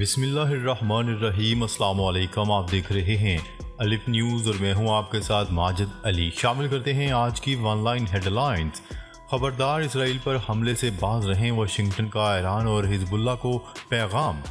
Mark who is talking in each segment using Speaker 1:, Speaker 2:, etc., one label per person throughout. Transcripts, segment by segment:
Speaker 1: بسم اللہ الرحمن الرحیم۔ السلام علیکم، آپ دیکھ رہے ہیں الف نیوز اور میں ہوں آپ کے ساتھ ماجد علی۔ شامل کرتے ہیں آج کی ون لائن ہیڈ لائنز۔ خبردار، اسرائیل پر حملے سے باز رہیں، واشنگٹن کا ایران اور حزب اللہ کو پیغام۔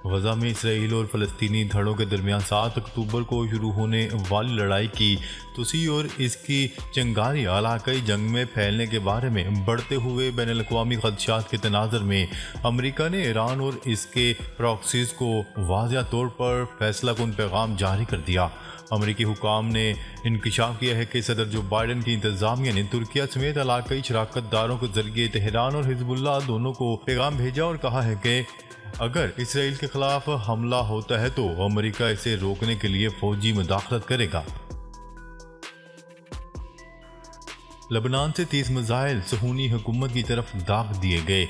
Speaker 1: غزہ میں اسرائیل اور فلسطینی دھڑوں کے درمیان 7 اکتوبر کو شروع ہونے والی لڑائی کی توسیع اور اس کی چنگاری علاقائی جنگ میں پھیلنے کے بارے میں بڑھتے ہوئے بین الاقوامی خدشات کے تناظر میں امریکہ نے ایران اور اس کے پراکسیز کو واضح طور پر فیصلہ کن پیغام جاری کر دیا۔ امریکی حکام نے انکشاف کیا ہے کہ صدر جو بائیڈن کی انتظامیہ نے ترکیہ سمیت علاقائی شراکت داروں کے ذریعے تہران اور حزب اللہ دونوں کو پیغام بھیجا اور کہا ہے کہ اگر اسرائیل کے خلاف حملہ ہوتا ہے تو امریکہ اسے روکنے کے لیے فوجی مداخلت کرے گا۔ لبنان سے 30 میزائل صہیونی حکومت کی طرف داغ دیے گئے۔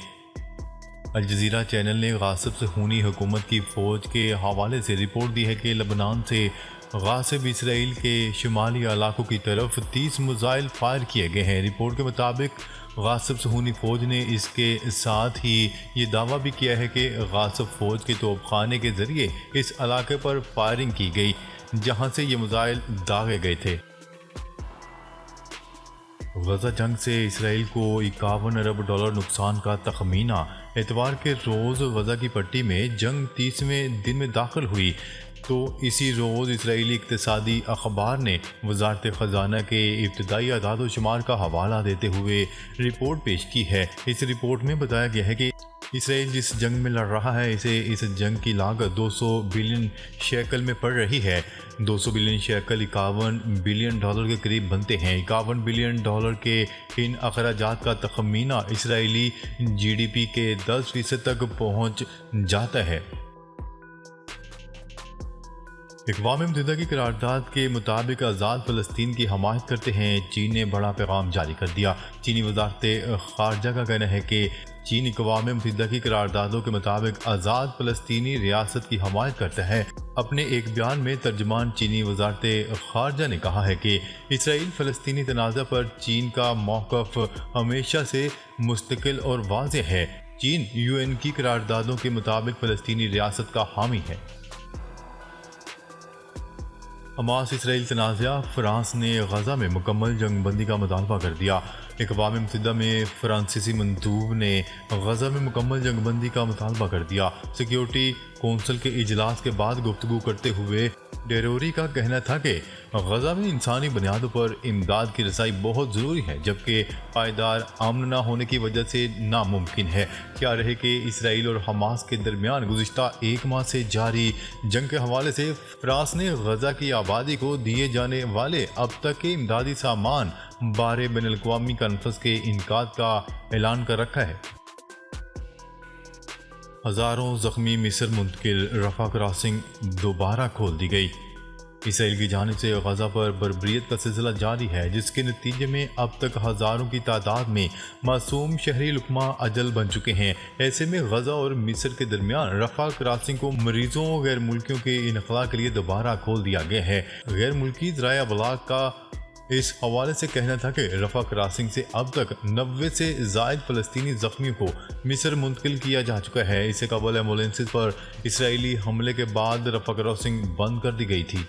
Speaker 1: الجزیرہ چینل نے غاصب صہیونی حکومت کی فوج کے حوالے سے رپورٹ دی ہے کہ لبنان سے غاصب اسرائیل کے شمالی علاقوں کی طرف 30 میزائل فائر کیے گئے ہیں۔ رپورٹ کے مطابق غاصب صہیونی فوج نے اس کے ساتھ ہی یہ دعویٰ بھی کیا ہے کہ غاصب فوج کے توپ خانے کے ذریعے اس علاقے پر فائرنگ کی گئی جہاں سے یہ میزائل داغے گئے تھے۔ غزہ جنگ سے اسرائیل کو 51 ارب ڈالر نقصان کا تخمینہ۔ اتوار کے روز غزہ کی پٹی میں جنگ 30ویں دن میں داخل ہوئی تو اسی روز اسرائیلی اقتصادی اخبار نے وزارت خزانہ کے ابتدائی اعداد و شمار کا حوالہ دیتے ہوئے رپورٹ پیش کی ہے۔ اس رپورٹ میں بتایا گیا ہے کہ اسرائیل جس جنگ میں لڑ رہا ہے اسے اس جنگ کی لاگت 200 بلین شیکل میں پڑ رہی ہے۔ 200 بلین شیکل 51 بلین ڈالر کے قریب بنتے ہیں۔ 51 بلین ڈالر کے ان اخراجات کا تخمینہ اسرائیلی جی ڈی پی کے 10% تک پہنچ جاتا ہے۔ اقوام متحدہ کی قرارداد کے مطابق آزاد فلسطین کی حمایت کرتے ہیں چین نے بڑا پیغام جاری کر دیا۔ چینی وزارت خارجہ کا کہنا ہے کہ چین اقوام متحدہ کی قراردادوں کے مطابق آزاد فلسطینی ریاست کی حمایت کرتا ہے۔ اپنے ایک بیان میں ترجمان چینی وزارت خارجہ نے کہا ہے کہ اسرائیل فلسطینی تنازع پر چین کا موقف ہمیشہ سے مستقل اور واضح ہے۔ چین یو این کی قراردادوں کے مطابق فلسطینی ریاست کا حامی ہے۔ حماس اسرائیل تنازع، فرانس نے غزہ میں مکمل جنگ بندی کا مطالبہ کر دیا۔ اقوام متحدہ میں فرانسیسی مندوب نے غزہ میں مکمل جنگ بندی کا مطالبہ کر دیا۔ سیکیورٹی کونسل کے اجلاس کے بعد گفتگو کرتے ہوئے ڈیروری کا کہنا تھا کہ غزہ میں انسانی بنیادوں پر امداد کی رسائی بہت ضروری ہے جبکہ پائیدار امن نہ ہونے کی وجہ سے ناممکن ہے۔ کیا رہے کہ اسرائیل اور حماس کے درمیان گزشتہ 1 ماہ سے جاری جنگ کے حوالے سے فرانس نے غزہ کی آبادی کو دیے جانے والے اب تک کے امدادی سامان بارے بین الاقوامی کانفرنس کے انعقاد کا اعلان کر رکھا ہے۔ ہزاروں زخمی مصر منتقل، رفح کراسنگ دوبارہ کھول دی گئی۔ اسرائیل کی جانب سے غزہ پر بربریت کا سلسلہ جاری ہے جس کے نتیجے میں اب تک ہزاروں کی تعداد میں معصوم شہری لقمہ اجل بن چکے ہیں۔ ایسے میں غزہ اور مصر کے درمیان رفح کراسنگ کو مریضوں اور غیر ملکیوں کے انخلاء کے لیے دوبارہ کھول دیا گیا ہے۔ غیر ملکی ذرائع ابلاغ کا اس حوالے سے کہنا تھا کہ رفح کراسنگ سے اب تک 90 سے زائد فلسطینی زخمیوں کو مصر منتقل کیا جا چکا ہے۔ اس سے قبل ایمبولینسز پر اسرائیلی حملے کے بعد رفح کراسنگ بند کر دی گئی تھی۔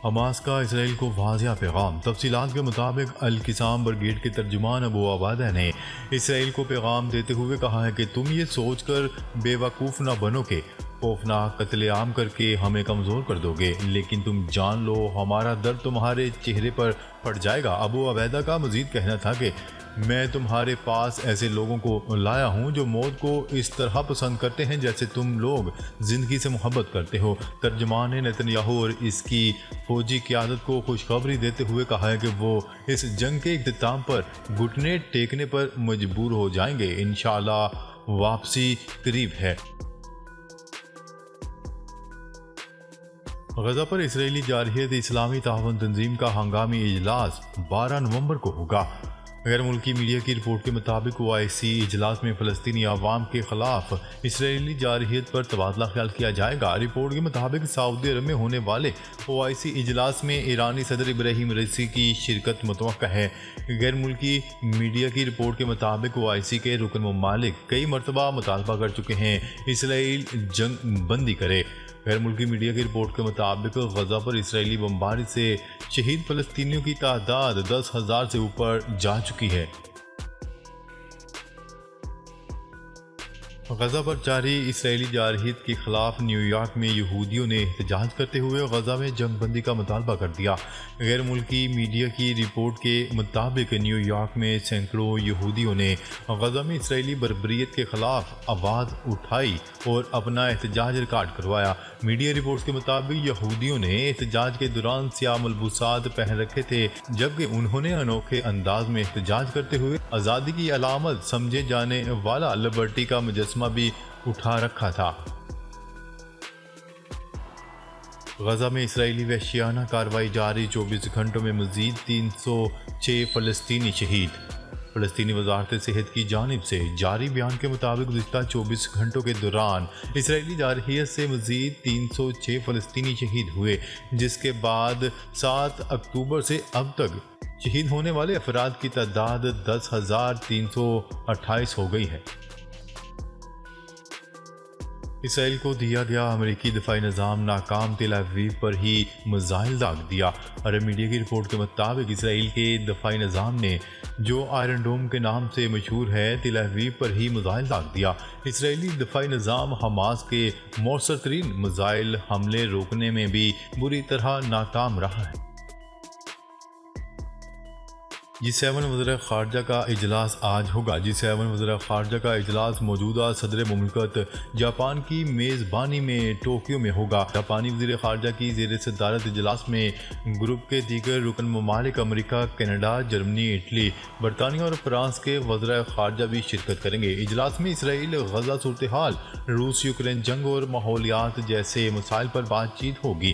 Speaker 1: حماس کا اسرائیل کو واضح پیغام۔ تفصیلات کے مطابق القسام بریگیڈ کے ترجمان ابو عبیدہ نے اسرائیل کو پیغام دیتے ہوئے کہا ہے کہ تم یہ سوچ کر بے وقوف نہ بنو کہ خوفناک قتل عام کر کے ہمیں کمزور کر دو گے، لیکن تم جان لو ہمارا درد تمہارے چہرے پر پڑ جائے گا۔ ابو عبیدہ کا مزید کہنا تھا کہ میں تمہارے پاس ایسے لوگوں کو لایا ہوں جو موت کو اس طرح پسند کرتے ہیں جیسے تم لوگ زندگی سے محبت کرتے ہو۔ ترجمان نے نتن یاہو اور اس کی فوجی قیادت کو خوشخبری دیتے ہوئے کہا ہے کہ وہ اس جنگ کے اختتام پر گھٹنے ٹیکنے پر مجبور ہو جائیں گے۔ انشاءاللہ واپسی قریب ہے۔ غزہ پر اسرائیلی جارحیت اسلامی تعاون تنظیم کا ہنگامی اجلاس 12 نومبر کو ہوگا۔ غیر ملکی میڈیا کی رپورٹ کے مطابق OIC اجلاس میں فلسطینی عوام کے خلاف اسرائیلی جارحیت پر تبادلہ خیال کیا جائے گا۔ رپورٹ کے مطابق سعودی عرب میں ہونے والے OIC اجلاس میں ایرانی صدر ابراہیم رئیسی کی شرکت متوقع ہے۔ غیر ملکی میڈیا کی رپورٹ کے مطابق OIC کے رکن ممالک کئی مرتبہ مطالبہ کر چکے ہیں اسرائیل جنگ بندی کرے۔ غیر ملکی میڈیا کی رپورٹ کے مطابق غزہ پر اسرائیلی بمباری سے شہید فلسطینیوں کی تعداد 10,000 سے اوپر جا چکی ہے۔ غزہ پر جاری اسرائیلی جارحیت کے خلاف نیو یارک میں یہودیوں نے احتجاج کرتے ہوئے غزہ میں جنگ بندی کا مطالبہ کر دیا۔ غیر ملکی میڈیا کی رپورٹ کے مطابق نیو یارک میں سینکڑوں یہودیوں نے غزہ میں اسرائیلی بربریت کے خلاف آواز اٹھائی اور اپنا احتجاج ریکارڈ کروایا۔ میڈیا رپورٹس کے مطابق یہودیوں نے احتجاج کے دوران سیاہ ملبوسات پہن رکھے تھے، جبکہ انہوں نے انوکھے انداز میں احتجاج کرتے ہوئے آزادی کی علامت سمجھے جانے والا لبرٹی کا مجسمہ بھی اٹھا رکھا تھا۔ غزہ میں اسرائیلی وحشیانہ کارروائی جاری، 24 گھنٹوں میں مزید 306 فلسطینی شہید۔ فلسطینی وزارت صحت کی جانب سے جاری بیان کے مطابق گزشتہ 24 گھنٹوں کے دوران اسرائیلی جارحیت سے مزید 306 فلسطینی شہید ہوئے، جس کے بعد 7 اکتوبر سے اب تک شہید ہونے والے افراد کی تعداد 10,328 ہو گئی ہے۔ اسرائیل کو دیا گیا امریکی دفاعی نظام ناکام، تل ابیب پر ہی میزائل داغ دیا۔ عرب میڈیا کی رپورٹ کے مطابق اسرائیل کے دفاعی نظام نے، جو آئرن ڈوم کے نام سے مشہور ہے، تل ابیب پر ہی میزائل داغ دیا۔ اسرائیلی دفاعی نظام حماس کے مؤثر ترین میزائل حملے روکنے میں بھی بری طرح ناکام رہا ہے۔ G7 وزراء خارجہ کا اجلاس آج ہوگا۔ G7 وزراء خارجہ کا اجلاس موجودہ صدر مملکت جاپان کی میزبانی میں ٹوکیو میں ہوگا۔ جاپانی وزیر خارجہ کی زیر صدارت اجلاس میں گروپ کے دیگر رکن ممالک امریکہ، کینیڈا، جرمنی، اٹلی، برطانیہ اور فرانس کے وزراء خارجہ بھی شرکت کریں گے۔ اجلاس میں اسرائیل غزہ صورتحال، روس یوکرین جنگ اور ماحولیات جیسے مسائل پر بات چیت ہوگی۔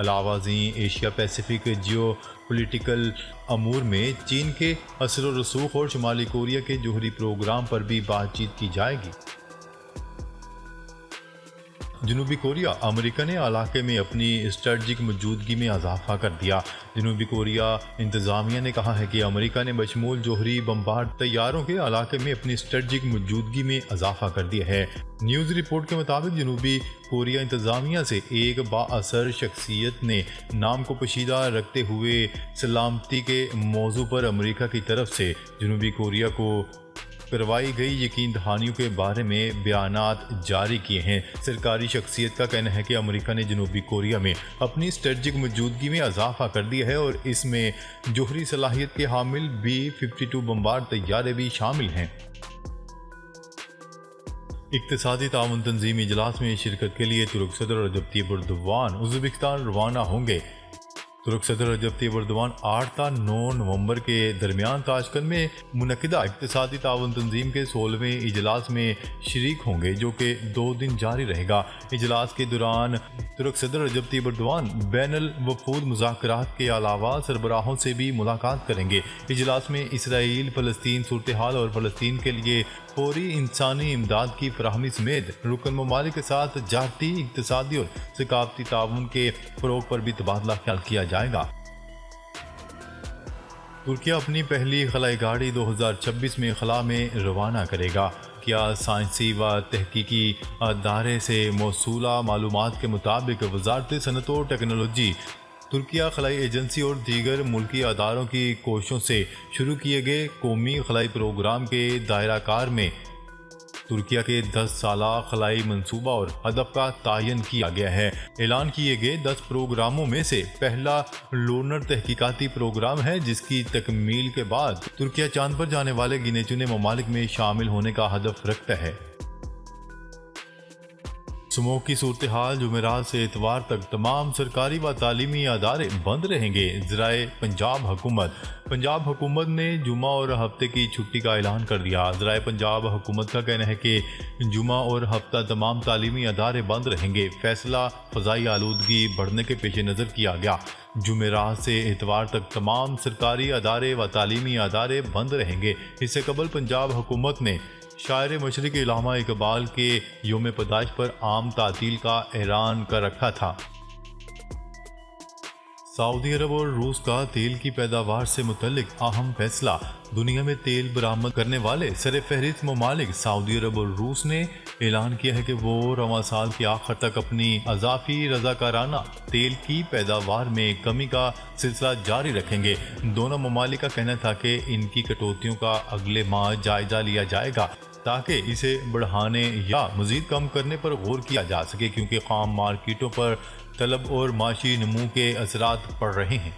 Speaker 1: علاوہ ازیں ایشیا پیسیفک جیو پولیٹیکل امور میں چین کے اثر و رسوخ اور شمالی کوریا کے جوہری پروگرام پر بھی بات چیت کی جائے گی۔ جنوبی کوریا، امریکہ نے علاقے میں اپنی اسٹریٹجک موجودگی میں اضافہ کر دیا۔ جنوبی کوریا انتظامیہ نے کہا ہے کہ امریکہ نے بشمول جوہری بمبارڈ طیاروں کے علاقے میں اپنی اسٹریٹجک موجودگی میں اضافہ کر دیا ہے۔ نیوز رپورٹ کے مطابق جنوبی کوریا انتظامیہ سے ایک بااثر شخصیت نے نام کو پوشیدہ رکھتے ہوئے سلامتی کے موضوع پر امریکہ کی طرف سے جنوبی کوریا کو کروائی گئی یقین دہانیوں کے بارے میں بیانات جاری کیے ہیں۔ سرکاری شخصیت کا کہنا ہے کہ امریکہ نے جنوبی کوریا میں اپنی اسٹریٹجک موجودگی میں اضافہ کر دیا ہے اور اس میں جوہری صلاحیت کے حامل B-52 بمبارڈ طیارے بھی شامل ہیں۔ اقتصادی تعاون تنظیم اجلاس میں شرکت کے لیے ترک صدر رجب طیب ایردوان ازبکستان روانہ ہوں گے۔ ترک صدر رجب طیب ایردوان 8 تا 9 نومبر کے درمیان تاشقند میں منعقدہ اقتصادی تعاون تنظیم کے 16ویں اجلاس میں شریک ہوں گے، جو کہ 2 دن جاری رہے گا۔ اجلاس کے دوران ترک صدر رجب طیب ایردوان بین الوفود مذاکرات کے علاوہ سربراہوں سے بھی ملاقات کریں گے۔ اجلاس میں اسرائیل فلسطین صورتحال اور فلسطین کے لیے فوری انسانی امداد کی فراہمی سمیت رکن ممالک کے ساتھ جارتی اقتصادی اور ثقافتی تعاون کے فروغ پر بھی تبادلہ خیال کیا جائے گا۔ ترکیہ اپنی پہلی خلائی گاڑی 2026 میں خلا میں روانہ کرے گا۔ کیا سائنسی و تحقیقی ادارے سے موصولہ معلومات کے مطابق وزارت صنعت و ٹیکنالوجی، ترکیہ خلائی ایجنسی اور دیگر ملکی اداروں کی کوششوں سے شروع کیے گئے قومی خلائی پروگرام کے دائرہ کار میں ترکیہ کے 10 سالہ خلائی منصوبہ اور ہدف کا تعین کیا گیا ہے۔ اعلان کیے گئے 10 پروگراموں میں سے پہلا لونر تحقیقاتی پروگرام ہے، جس کی تکمیل کے بعد ترکیہ چاند پر جانے والے گنے چنے ممالک میں شامل ہونے کا ہدف رکھتا ہے۔ سموگ کی صورتحال، جمعرات سے اتوار تک تمام سرکاری و تعلیمی ادارے بند رہیں گے۔ ذرائع پنجاب حکومت نے جمعہ اور ہفتے کی چھٹی کا اعلان کر دیا۔ ذرائع پنجاب حکومت کا کہنا ہے کہ جمعہ اور ہفتہ تمام تعلیمی ادارے بند رہیں گے۔ فیصلہ فضائی آلودگی بڑھنے کے پیش نظر کیا گیا۔ جمعرات سے اتوار تک تمام سرکاری ادارے و تعلیمی ادارے بند رہیں گے۔ اس سے قبل پنجاب حکومت نے شاعر مشرق علامہ اقبال کے یوم پیدائش پر عام تعطیل کا اعلان کر رکھا تھا۔ سعودی عرب اور روس کا تیل کی پیداوار سے متعلق اہم فیصلہ۔ دنیا میں تیل برآمد کرنے والے سر فہرست ممالک سعودی عرب اور روس نے اعلان کیا ہے کہ وہ رواں سال کے آخر تک اپنی اضافی رضاکارانہ تیل کی پیداوار میں کمی کا سلسلہ جاری رکھیں گے۔ دونوں ممالک کا کہنا تھا کہ ان کی کٹوتیوں کا اگلے ماہ جائزہ لیا جائے گا تاکہ اسے بڑھانے یا مزید کم کرنے پر غور کیا جا سکے، کیونکہ خام مارکیٹوں پر طلب اور معاشی نمو کے اثرات پڑ رہے ہیں۔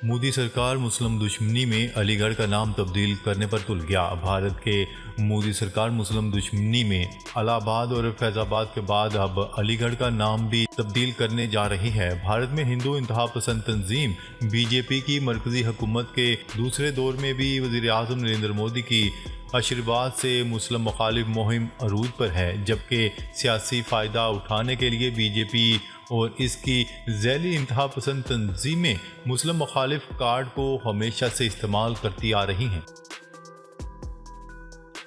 Speaker 1: مودی سرکار مسلم دشمنی میں علی گڑھ کا نام تبدیل کرنے پر تل گیا۔ بھارت کے مودی سرکار مسلم دشمنی میں الہ آباد اور فیض آباد کے بعد اب علی گڑھ کا نام بھی تبدیل کرنے جا رہی ہے۔ بھارت میں ہندو انتہا پسند تنظیم بی جے پی کی مرکزی حکومت کے دوسرے دور میں بھی وزیر اعظم نریندر مودی کی آشیرواد سے مسلم مخالف مہم عروج پر ہے، جبکہ سیاسی فائدہ اٹھانے کے لیے بی جے پی اور اس کی ذیلی انتہا پسند تنظیمیں مسلم مخالف کارڈ کو ہمیشہ سے استعمال کرتی آ رہی ہیں۔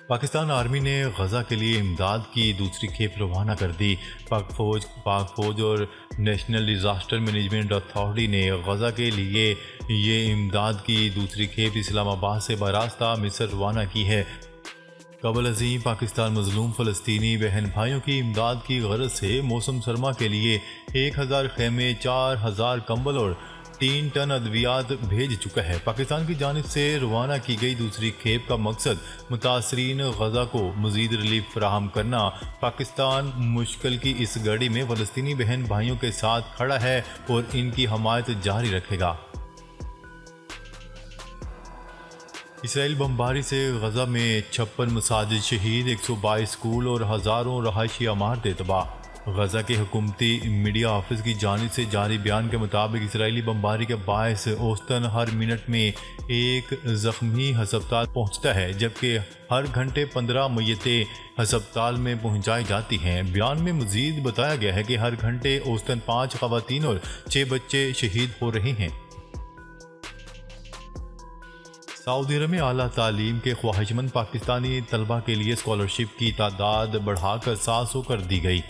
Speaker 1: پاکستان آرمی نے غزہ کے لیے امداد کی دوسری کھیپ روانہ کر دی۔ پاک فوج اور نیشنل ڈیزاسٹر مینجمنٹ اتھارٹی نے غزہ کے لیے یہ امداد کی دوسری کھیپ اسلام آباد سے براستہ مصر روانہ کی ہے۔ قبل ازیں پاکستان مظلوم فلسطینی بہن بھائیوں کی امداد کی غرض سے موسم سرما کے لیے 1000 خیمے، 4000 کمبل اور 3 ٹن ادویات بھیج چکا ہے۔ پاکستان کی جانب سے روانہ کی گئی دوسری کھیپ کا مقصد متاثرین غزہ کو مزید ریلیف فراہم کرنا۔ پاکستان مشکل کی اس گھڑی میں فلسطینی بہن بھائیوں کے ساتھ کھڑا ہے اور ان کی حمایت جاری رکھے گا۔ اسرائیل بمباری سے غزہ میں 56 مساجد شہید، 122 اسکول اور ہزاروں رہائشی عمارتیں تباہ۔ غزہ کے حکومتی میڈیا آفس کی جانب سے جاری بیان کے مطابق اسرائیلی بمباری کے باعث اوسطاً ہر منٹ میں 1 زخمی ہسپتال پہنچتا ہے، جبکہ ہر گھنٹے 15 میتیں ہسپتال میں پہنچائی جاتی ہیں۔ بیان میں مزید بتایا گیا ہے کہ ہر گھنٹے اوسطاً 5 خواتین اور 6 بچے شہید ہو رہے ہیں۔ سعودی عرب میں اعلیٰ تعلیم کے خواہش مند پاکستانی طلبہ کے لیے اسکالرشپ کی تعداد بڑھا کر 700 کر دی گئی۔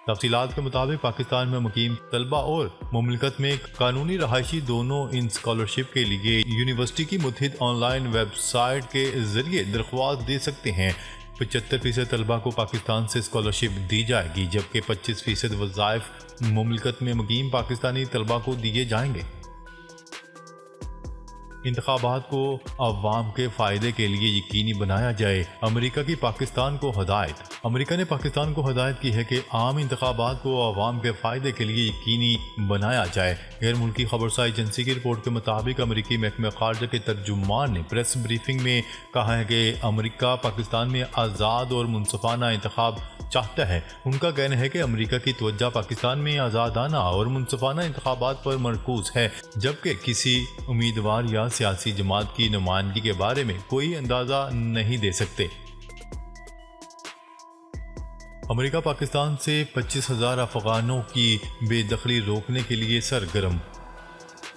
Speaker 1: تفصیلات کے مطابق پاکستان میں مقیم طلبہ اور مملکت میں قانونی رہائشی دونوں ان اسکالرشپ کے لیے یونیورسٹی کی متحد آن لائن ویب سائٹ کے ذریعے درخواست دے سکتے ہیں۔ 75% طلبہ کو پاکستان سے اسکالرشپ دی جائے گی، جبکہ 25% وظائف مملکت میں مقیم پاکستانی طلبہ کو دیے جائیں گے۔ انتخابات کو عوام کے فائدے کے لیے یقینی بنایا جائے، امریکہ کی پاکستان کو ہدایت۔ امریکہ نے پاکستان کو ہدایت کی ہے کہ عام انتخابات کو عوام کے فائدے کے لیے یقینی بنایا جائے۔ غیر ملکی خبرساز ایجنسی کی رپورٹ کے مطابق امریکی محکمہ خارجہ کے ترجمان نے پریس بریفنگ میں کہا ہے کہ امریکہ پاکستان میں آزاد اور منصفانہ انتخاب چاہتا ہے۔ ان کا کہنا ہے کہ امریکہ کی توجہ پاکستان میں آزادانہ اور منصفانہ انتخابات پر مرکوز ہے، جبکہ کسی امیدوار یا سیاسی جماعت کی نمائندگی کے بارے میں کوئی اندازہ نہیں دے سکتے۔ امریکہ پاکستان سے 25,000 افغانوں کی بے دخلی روکنے کے لیے سرگرم۔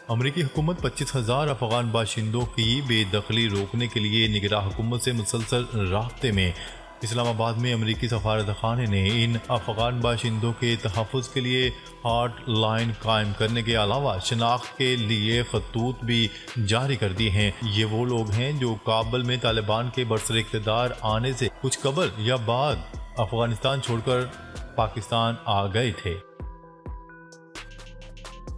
Speaker 1: امریکی حکومت 25,000 افغان باشندوں کی بے دخلی روکنے کے لیے نگراں حکومت سے مسلسل رابطے میں۔ اسلام آباد میں امریکی سفارت خانے نے ان افغان باشندوں کے تحفظ کے لیے ہاٹ لائن قائم کرنے کے علاوہ شناخت کے لیے خطوط بھی جاری کر دیے ہیں۔ یہ وہ لوگ ہیں جو کابل میں طالبان کے برسر اقتدار آنے سے کچھ قبل یا بعد افغانستان چھوڑ کر پاکستان آ گئے تھے۔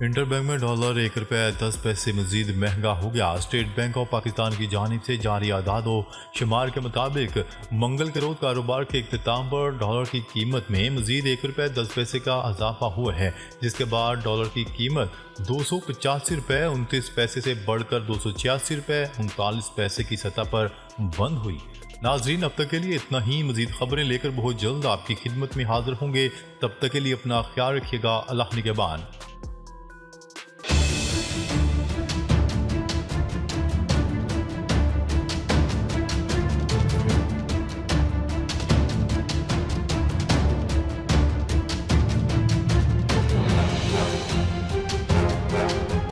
Speaker 1: انٹر بینک میں ڈالر 1 روپے 10 پیسے مزید مہنگا ہو گیا۔ اسٹیٹ بینک آف پاکستان کی جانب سے جاری اعداد و شمار کے مطابق منگل کے روز کاروبار کے اختتام پر ڈالر کی قیمت میں مزید 1 روپے 10 پیسے کا اضافہ ہوا ہے، جس کے بعد ڈالر کی قیمت 285 روپے 29 پیسے سے بڑھ کر 286 روپے 39 پیسے کی سطح پر بند ہوئی۔ ناظرین، اب تک کے لیے اتنا ہی۔ مزید خبریں لے کر بہت جلد آپ کی خدمت میں حاضر ہوں گے۔ تب تک کے لیے اپنا خیال رکھیے گا۔ اللہ نگہبان۔